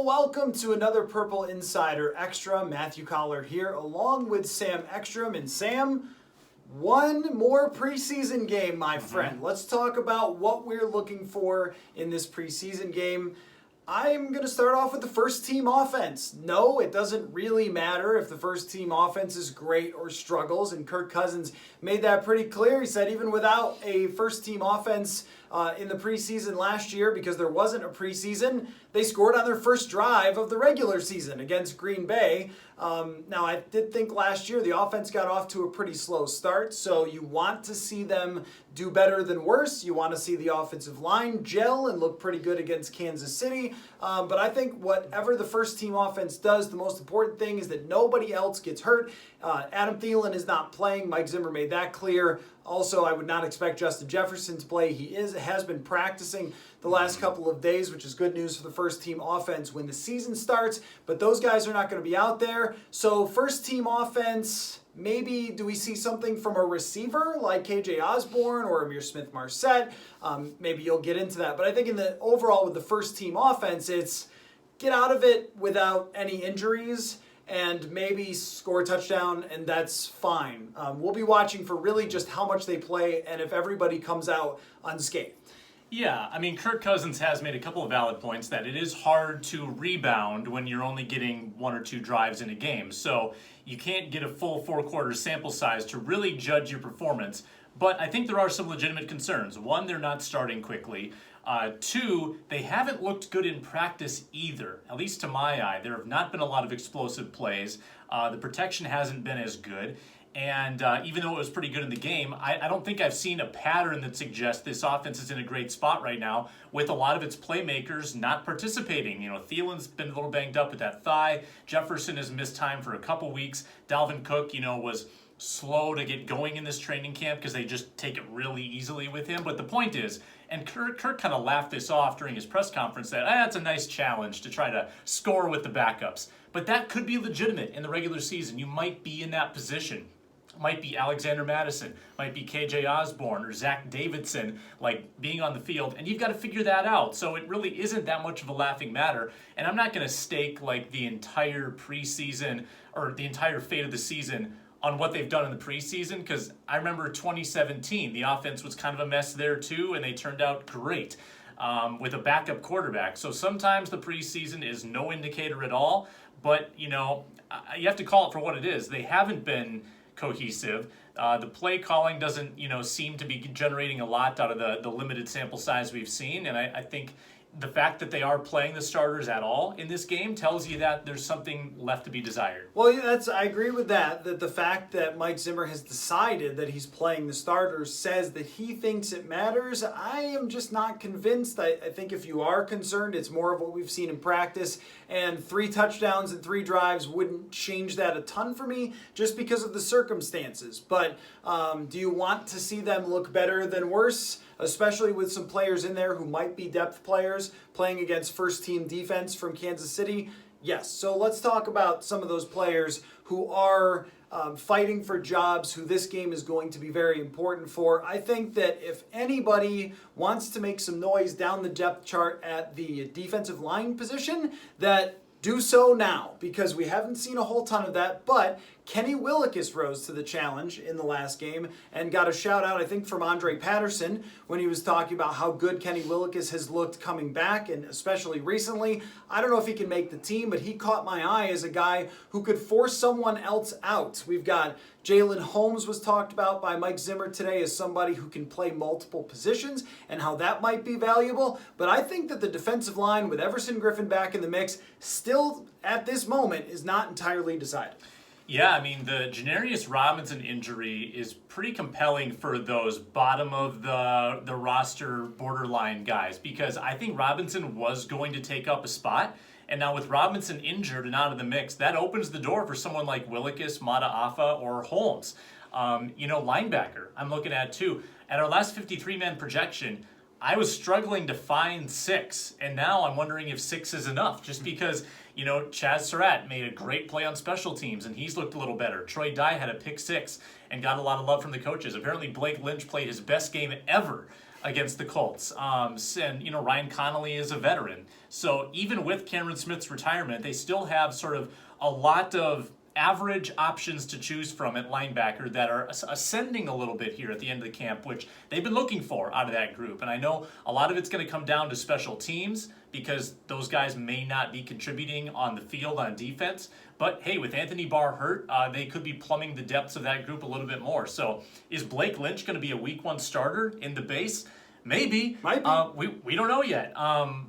Well, welcome to another Purple Insider Extra. Matthew Coller here, along with Sam Ekstrom. And Sam, one more preseason game, my friend. Let's talk about what we're looking for in this preseason game. I'm going to start off with the first team offense. No, it doesn't really matter if the first team offense is great or struggles, and Kirk Cousins made that pretty clear. He said even without a first team offense in the preseason last year, because there wasn't a preseason, they scored on their first drive of the regular season against Green Bay. Now, I did think last year the offense got off to a pretty slow start, so you want to see them do better than worse. You want to see the offensive line gel and look pretty good against Kansas City. But I think whatever the first team offense does, the most important thing is that nobody else gets hurt. Adam Thielen is not playing. Mike Zimmer made that clear. Also, I would not expect Justin Jefferson to play. He has been practicing the last couple of days, which is good news for the first team offense when the season starts. But those guys are not going to be out there. So first team offense, maybe do we see something from a receiver like KJ Osborne or Amir Smith-Marset? Maybe you'll get into that. But I think in the overall with the first team offense, it's get out of it without any injuries and maybe score a touchdown, and that's fine. We'll be watching for really just how much they play and if everybody comes out unscathed. Yeah, I mean, Kirk Cousins has made a couple of valid points that it is hard to rebound when you're only getting one or two drives in a game. So you can't get a full 4 quarters sample size to really judge your performance. But I think there are some legitimate concerns. One, they're not starting quickly. Two, they haven't looked good in practice either, at least to my eye. There have not been a lot of explosive plays. The protection hasn't been as good. And even though it was pretty good in the game, I don't think I've seen a pattern that suggests this offense is in a great spot right now with a lot of its playmakers not participating. You know, Thielen's been a little banged up with that thigh. Jefferson has missed time for a couple weeks. Dalvin Cook, was slow to get going in this training camp because they just take it really easily with him. But the point is, and Kirk kind of laughed this off during his press conference, that that's a nice challenge to try to score with the backups. But that could be legitimate in the regular season. You might be in that position. Might be Alexander Madison, might be KJ Osborne or Zach Davidson, like being on the field, and you've got to figure that out. So it really isn't that much of a laughing matter, and I'm not going to stake like the entire preseason or the entire fate of the season on what they've done in the preseason, because I remember 2017, the offense was kind of a mess there too, and they turned out great with a backup quarterback. So sometimes the preseason is no indicator at all, but you have to call it for what it is. They haven't been cohesive. The play calling doesn't, seem to be generating a lot out of the limited sample size we've seen. And I think the fact that they are playing the starters at all in this game tells you that there's something left to be desired. Well, I agree with that the fact that Mike Zimmer has decided that he's playing the starters says that he thinks it matters. I am just not convinced. I think if you are concerned, it's more of what we've seen in practice, and 3 touchdowns and 3 drives wouldn't change that a ton for me just because of the circumstances. But do you want to see them look better than worse, especially with some players in there who might be depth players playing against first-team defense from Kansas City? Yes. So let's talk about some of those players who are fighting for jobs, who this game is going to be very important for. I think that if anybody wants to make some noise down the depth chart at the defensive line position, that do so now, because we haven't seen a whole ton of that, but Kenny Willekes rose to the challenge in the last game and got a shout out, I think, from Andre Patterson when he was talking about how good Kenny Willekes has looked coming back, and especially recently. I don't know if he can make the team, but he caught my eye as a guy who could force someone else out. We've got Jalen Holmes was talked about by Mike Zimmer today as somebody who can play multiple positions and how that might be valuable. But I think that the defensive line with Everson Griffin back in the mix still at this moment is not entirely decided. Yeah, I mean, the Janarius Robinson injury is pretty compelling for those bottom of the roster borderline guys, because I think Robinson was going to take up a spot. And now with Robinson injured and out of the mix, that opens the door for someone like Willekes, Mataafa, or Holmes. Linebacker, I'm looking at too. At our last 53-man projection, I was struggling to find 6, and now I'm wondering if 6 is enough, just because, Chaz Surratt made a great play on special teams, and he's looked a little better. Troy Dye had a pick 6 and got a lot of love from the coaches. Apparently Blake Lynch played his best game ever against the Colts. And, Ryan Connolly is a veteran. So even with Cameron Smith's retirement, they still have sort of a lot of average options to choose from at linebacker that are ascending a little bit here at the end of the camp, which they've been looking for out of that group. And I know a lot of it's going to come down to special teams because those guys may not be contributing on the field on defense. But hey, with Anthony Barr hurt, they could be plumbing the depths of that group a little bit more. So is Blake Lynch going to be a week 1 starter in the base? Maybe. Might be. We don't know yet.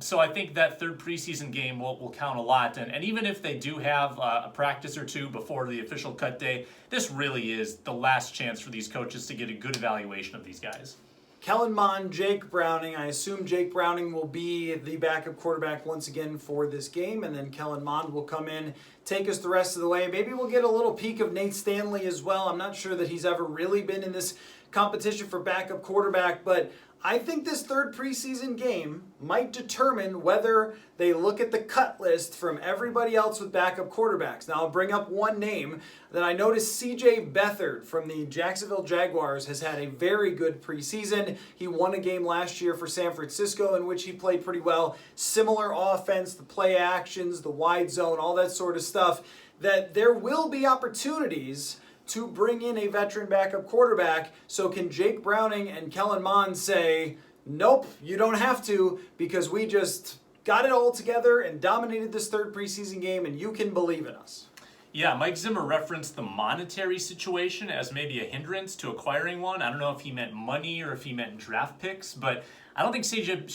So I think that third preseason game will count a lot. And even if they do have a practice or two before the official cut day, this really is the last chance for these coaches to get a good evaluation of these guys. Kellen Mond, Jake Browning. I assume Jake Browning will be the backup quarterback once again for this game, and then Kellen Mond will come in, take us the rest of the way. Maybe we'll get a little peek of Nate Stanley as well. I'm not sure that he's ever really been in this competition for backup quarterback, but I think this third preseason game might determine whether they look at the cut list from everybody else with backup quarterbacks. Now, I'll bring up one name that I noticed. C.J. Beathard from the Jacksonville Jaguars has had a very good preseason. He won a game last year for San Francisco in which he played pretty well. Similar offense, the play actions, the wide zone, all that sort of stuff, that there will be opportunities to bring in a veteran backup quarterback. So can Jake Browning and Kellen Mond say, nope, you don't have to, because we just got it all together and dominated this third preseason game, and you can believe in us? Yeah, Mike Zimmer referenced the monetary situation as maybe a hindrance to acquiring one. I don't know if he meant money or if he meant draft picks, but I don't think CJ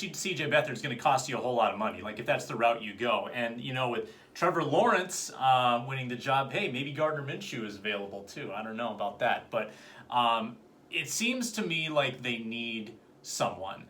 Beathard is going to cost you a whole lot of money, like if that's the route you go. And, with Trevor Lawrence winning the job, hey, maybe Gardner Minshew is available too. I don't know about that. But it seems to me like they need someone.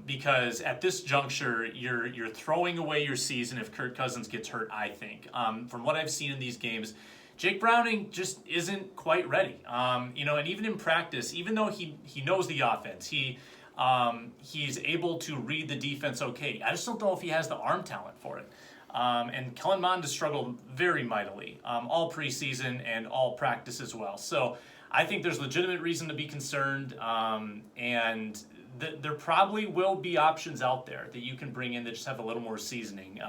Because at this juncture, you're throwing away your season if Kirk Cousins gets hurt, I think. From what I've seen in these games, Jake Browning just isn't quite ready. And even in practice, even though he knows the offense, he's able to read the defense okay. I just don't know if he has the arm talent for it. And Kellen Mond has struggled very mightily all preseason and all practice as well. So I think there's legitimate reason to be concerned, and there probably will be options out there that you can bring in that just have a little more seasoning.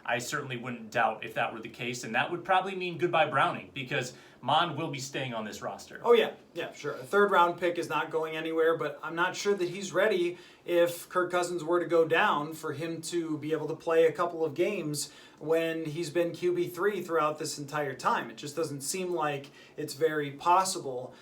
I certainly wouldn't doubt if that were the case, and that would probably mean goodbye Browning, because Mond will be staying on this roster. Oh, yeah, sure. A third-round pick is not going anywhere, but I'm not sure that he's ready if Kirk Cousins were to go down for him to be able to play a couple of games when he's been QB3 throughout this entire time. It just doesn't seem like it's very possible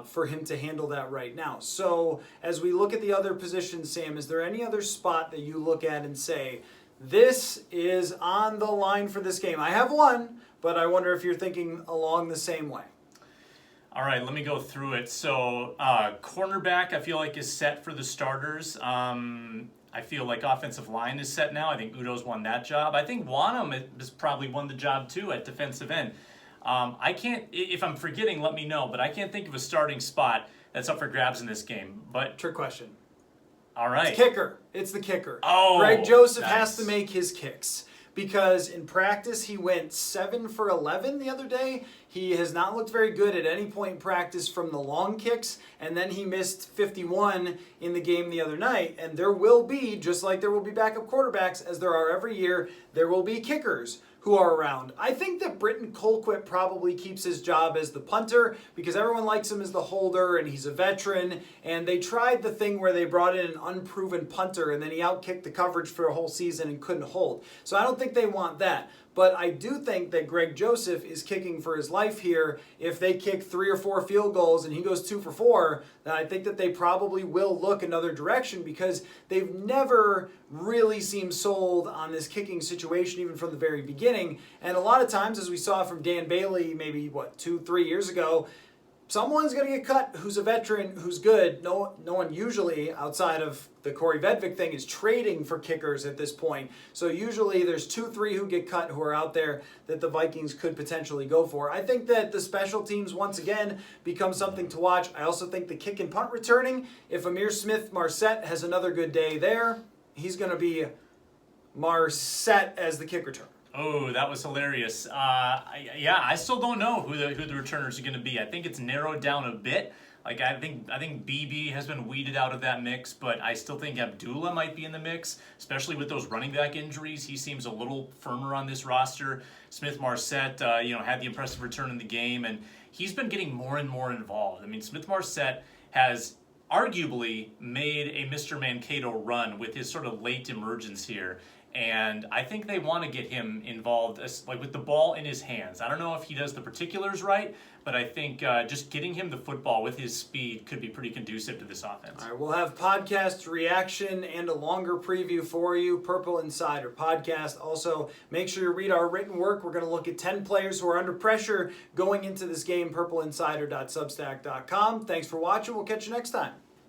for him to handle that right now. So as we look at the other positions, Sam, is there any other spot that you look at and say, this is on the line for this game? I have one, but I wonder if you're thinking along the same way. All right, let me go through it. So cornerback, I feel like, is set for the starters. I feel like offensive line is set now. I think Udo's won that job. I think Wanham has probably won the job too at defensive end. I can't, if I'm forgetting, let me know, but I can't think of a starting spot that's up for grabs in this game. But trick question. All right. It's the kicker. Oh, Greg Joseph nice. has to make his kicks, because in practice he went 7 for 11 the other day. He has not looked very good at any point in practice from the long kicks, and then he missed 51 in the game the other night. And there will be, just like there will be backup quarterbacks, as there are every year, there will be kickers who are around. I think that Britton Colquitt probably keeps his job as the punter because everyone likes him as the holder and he's a veteran. And they tried the thing where they brought in an unproven punter and then he outkicked the coverage for a whole season and couldn't hold. So I don't think they want that. But I do think that Greg Joseph is kicking for his life here. If they kick 3 or 4 field goals and he goes 2 for 4, then I think that they probably will look another direction because they've never really seemed sold on this kicking situation even from the very beginning. And a lot of times, as we saw from Dan Bailey maybe, 2-3 years ago, someone's going to get cut who's a veteran, who's good. No one usually, outside of the Corey Vedvik thing, is trading for kickers at this point. So usually there's 2-3 who get cut who are out there that the Vikings could potentially go for. I think that the special teams, once again, become something to watch. I also think the kick and punt returning, if Amir Smith-Marset has another good day there, he's going to be Marset as the kick returner. Oh, that was hilarious. I still don't know who the returners are going to be. I think it's narrowed down a bit. Like I think BB has been weeded out of that mix, but I still think Abdullah might be in the mix, especially with those running back injuries. He seems a little firmer on this roster. Smith-Marsette, had the impressive return in the game, and he's been getting more and more involved. I mean, Smith-Marsette has arguably made a Mr. Mankato run with his sort of late emergence here. And I think they want to get him involved, like with the ball in his hands. I don't know if he does the particulars right, but I think just getting him the football with his speed could be pretty conducive to this offense. All right, we'll have podcast reaction and a longer preview for you, Purple Insider podcast. Also, make sure you read our written work. We're going to look at 10 players who are under pressure going into this game, purpleinsider.substack.com. Thanks for watching. We'll catch you next time.